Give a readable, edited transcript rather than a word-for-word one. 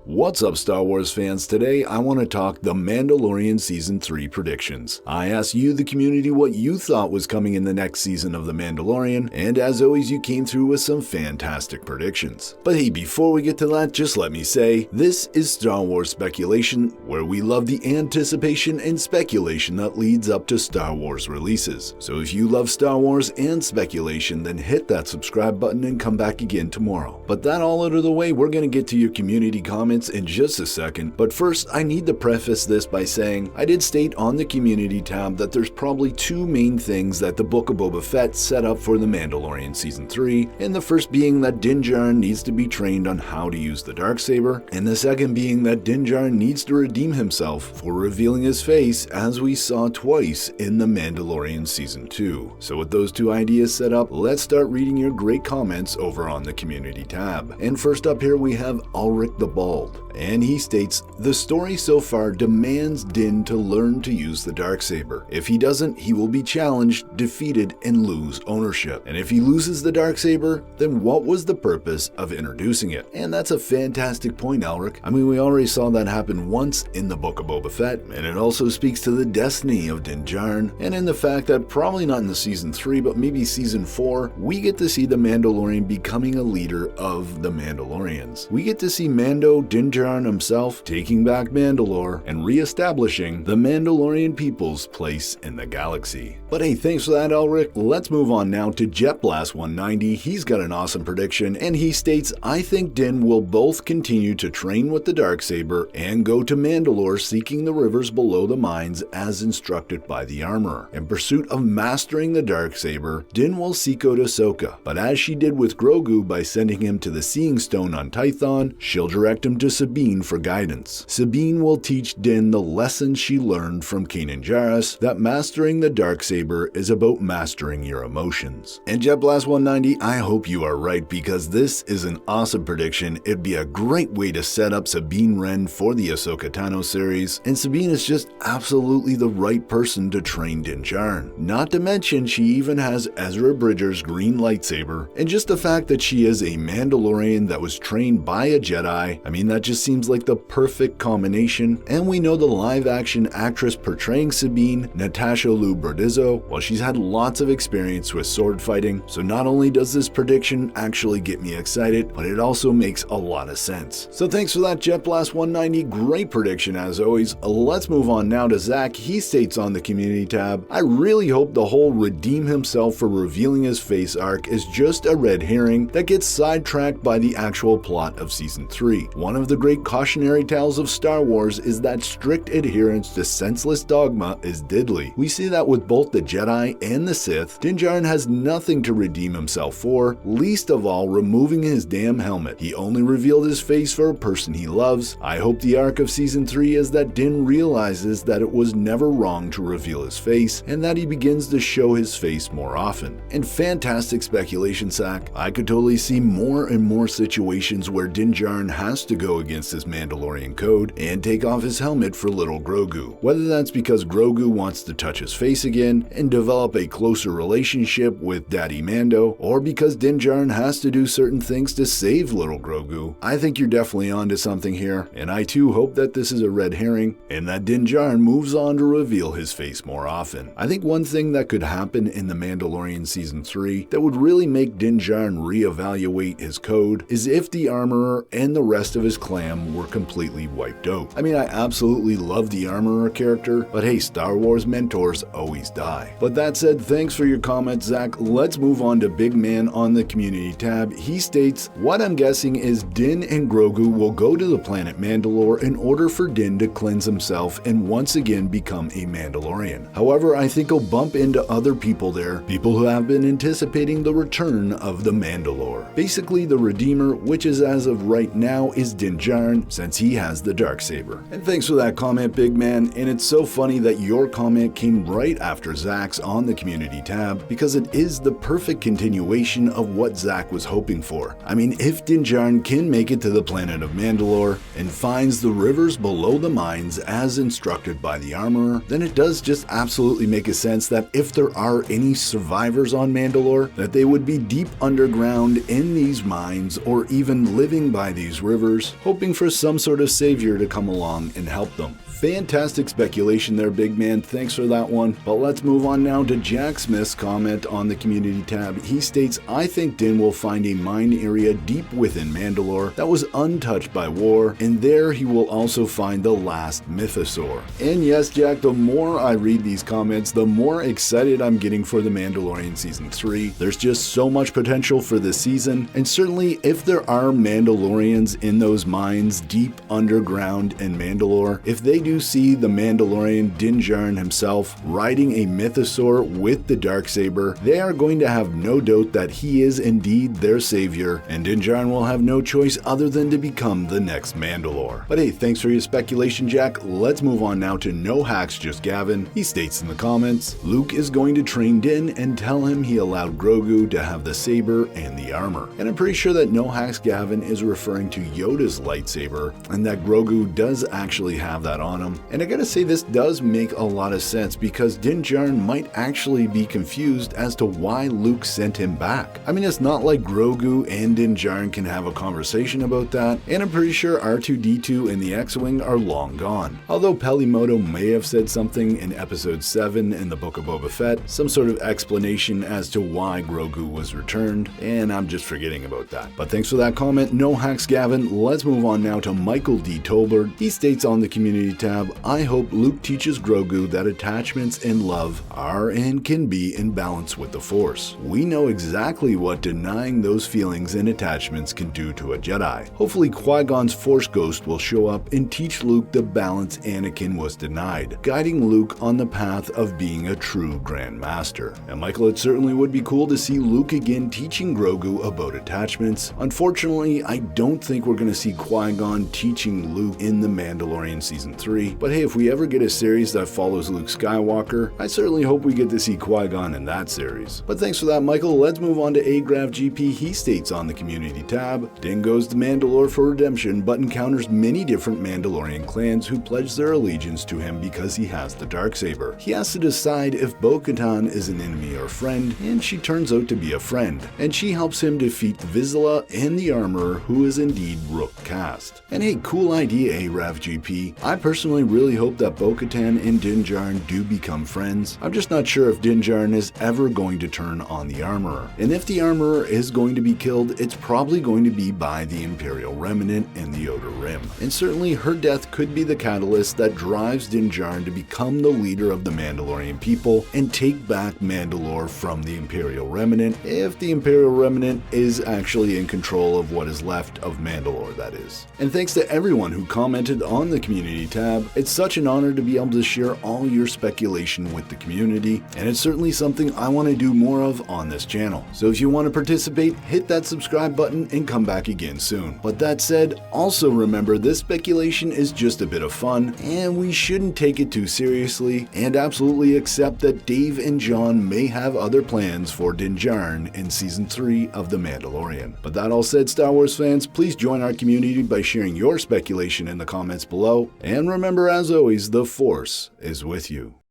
What's up, Star Wars fans? Today I want to talk The Mandalorian Season 3 predictions. I asked you, the community, what you thought was coming in the next season of The Mandalorian, and as always you came through with some fantastic predictions. But hey, before we get to that, just let me say, this is Star Wars Speculation, where we love the anticipation and speculation that leads up to Star Wars releases. So if you love Star Wars and speculation, then hit that subscribe button and come back again tomorrow. But that all out of the way, we're going to get to your community comments in just a second, but first I need to preface this by saying I did state on the community tab that there's probably two main things that the Book of Boba Fett set up for The Mandalorian Season 3, and the first being that Din Djarin needs to be trained on how to use the Darksaber, and the second being that Din Djarin needs to redeem himself for revealing his face, as we saw twice in The Mandalorian Season 2. So with those two ideas set up, let's start reading your great comments over on the community tab. And first up here we have Ulrich the Bald. And he states, the story so far demands Din to learn to use the Darksaber. If he doesn't, he will be challenged, defeated, and lose ownership. And if he loses the Darksaber, then what was the purpose of introducing it? And that's a fantastic point, Ulrich. I mean, we already saw that happen once in the Book of Boba Fett, and it also speaks to the destiny of Din Djarin, and in the fact that probably not in the Season 3, but maybe Season 4, we get to see the Mandalorian becoming a leader of the Mandalorians. We get to see Mando, Din Djarin himself taking back Mandalore and re-establishing the Mandalorian people's place in the galaxy. But hey, thanks for that, Ulrich. Let's move on now to JetBlast190. He's got an awesome prediction, and he states, I think Din will both continue to train with the Darksaber and go to Mandalore seeking the rivers below the mines as instructed by the Armorer. In pursuit of mastering the Darksaber, Din will seek out Ahsoka, but as she did with Grogu by sending him to the Seeing Stone on Tython, she'll direct him to Sabine for guidance. Sabine will teach Din the lessons she learned from Kanan Jarrus, that mastering the Darksaber is about mastering your emotions. And JetBlast190, I hope you are right, because this is an awesome prediction. It'd be a great way to set up Sabine Wren for the Ahsoka Tano series, and Sabine is just absolutely the right person to train Din Djarin. Not to mention, she even has Ezra Bridger's green lightsaber, and just the fact that she is a Mandalorian that was trained by a Jedi, I mean, that just seems like the perfect combination. And we know the live-action actress portraying Sabine, Natasha Liu Bordizzo, well, she's had lots of experience with sword fighting, so not only does this prediction actually get me excited, but it also makes a lot of sense. So thanks for that, JetBlast190, great prediction as always. Let's move on now to Zach. He states on the community tab, I really hope the whole redeem himself for revealing his face arc is just a red herring that gets sidetracked by the actual plot of Season 3. One of the great cautionary tales of Star Wars is that strict adherence to senseless dogma is deadly. We see that with both the Jedi and the Sith. Din Djarin has nothing to redeem himself for, least of all removing his damn helmet. He only revealed his face for a person he loves. I hope the arc of Season 3 is that Din realizes that it was never wrong to reveal his face, and that he begins to show his face more often. And fantastic speculation, Zach. I could totally see more and more situations where Din Djarin has to go against his Mandalorian code and take off his helmet for little Grogu. Whether that's because Grogu wants to touch his face again and develop a closer relationship with Daddy Mando, or because Din Djarin has to do certain things to save little Grogu. I think you're definitely onto something here, and I too hope that this is a red herring and that Din Djarin moves on to reveal his face more often. I think one thing that could happen in The Mandalorian Season 3 that would really make Din Djarin reevaluate his code is if the Armorer and the rest of his clan were completely wiped out. I mean, I absolutely love the Armorer character, but hey, Star Wars mentors always die. But that said, thanks for your comments, Zach. Let's move on to Big Man on the community tab. He states, what I'm guessing is Din and Grogu will go to the planet Mandalore in order for Din to cleanse himself and once again become a Mandalorian. However, I think he'll bump into other people there, people who have been anticipating the return of the Mandalore. Basically, the Redeemer, which is as of right now is Din Djarin, since he has the Darksaber. And thanks for that comment, Big Man, and it's so funny that your comment came right after Zach's on the community tab, because it is the perfect continuation of what Zach was hoping for. I mean, if Din Djarin can make it to the planet of Mandalore and finds the rivers below the mines as instructed by the Armorer, then it does just absolutely make a sense that if there are any survivors on Mandalore, that they would be deep underground in these mines or even living by these rivers, hoping hoping for some sort of savior to come along and help them. Fantastic speculation there, big man. Thanks for that one. But let's move on now to Jack Smith's comment on the community tab. He states, I think Din will find a mine area deep within Mandalore that was untouched by war, and there he will also find the last mythosaur. And yes, Jack, the more I read these comments, the more excited I'm getting for The Mandalorian Season 3. There's just so much potential for this season, and certainly if there are Mandalorians in those mines deep underground in Mandalore, if they do see the Mandalorian Din Djarin himself riding a mythosaur with the Darksaber, they are going to have no doubt that he is indeed their savior, and Din Djarin will have no choice other than to become the next Mandalore. But hey, thanks for your speculation, Jack. Let's move on now to No Hacks Just Gavin. He states in the comments, Luke is going to train Din and tell him he allowed Grogu to have the saber and the armor. And I'm pretty sure that No Hacks Gavin is referring to Yoda's lightsaber, and that Grogu does actually have that on him. And I gotta say, this does make a lot of sense because Din Djarin might actually be confused as to why Luke sent him back. I mean, it's not like Grogu and Din Djarin can have a conversation about that, and I'm pretty sure R2-D2 and the X-Wing are long gone. Although Pelimoto may have said something in episode 7 in the Book of Boba Fett, some sort of explanation as to why Grogu was returned, and I'm just forgetting about that. But thanks for that comment, No Hacks Gavin. Let's move on now to Michael D. Tolbert. He states on the community tab, I hope Luke teaches Grogu that attachments and love are and can be in balance with the Force. We know exactly what denying those feelings and attachments can do to a Jedi. Hopefully Qui-Gon's Force Ghost will show up and teach Luke the balance Anakin was denied, guiding Luke on the path of being a true Grand Master. And Michael, it certainly would be cool to see Luke again teaching Grogu about attachments. Unfortunately, I don't think we're going to see Qui-Gon teaching Luke in The Mandalorian Season 3, but hey, if we ever get a series that follows Luke Skywalker, I certainly hope we get to see Qui-Gon in that series. But thanks for that, Michael. Let's move on to Agraf GP. He states on the community tab, Din goes to Mandalore for redemption, but encounters many different Mandalorian clans who pledge their allegiance to him because he has the Darksaber. He has to decide if Bo-Katan is an enemy or friend, and she turns out to be a friend, and she helps him defeat Vizsla and the Armorer, who is indeed Rook Kast. And hey, cool idea, Agraf GP. I personally really hope that Bo-Katan and Din Djarin do become friends. I'm just not sure if Din Djarin is ever going to turn on the Armorer. And if the Armorer is going to be killed, it's probably going to be by the Imperial Remnant and the Outer Rim. And certainly her death could be the catalyst that drives Din Djarin to become the leader of the Mandalorian people and take back Mandalore from the Imperial Remnant, if the Imperial Remnant is actually in control of what is left of Mandalore, that is. And thanks to everyone who commented on the community tab. It's such an honor to be able to share all your speculation with the community, and it's certainly something I want to do more of on this channel. So if you want to participate, hit that subscribe button and come back again soon. But that said, also remember this speculation is just a bit of fun, and we shouldn't take it too seriously, and absolutely accept that Dave and John may have other plans for Din Djarin in Season 3 of The Mandalorian. But that all said, Star Wars fans, please join our community by sharing your speculation in the comments below, and remember, as always, the Force is with you.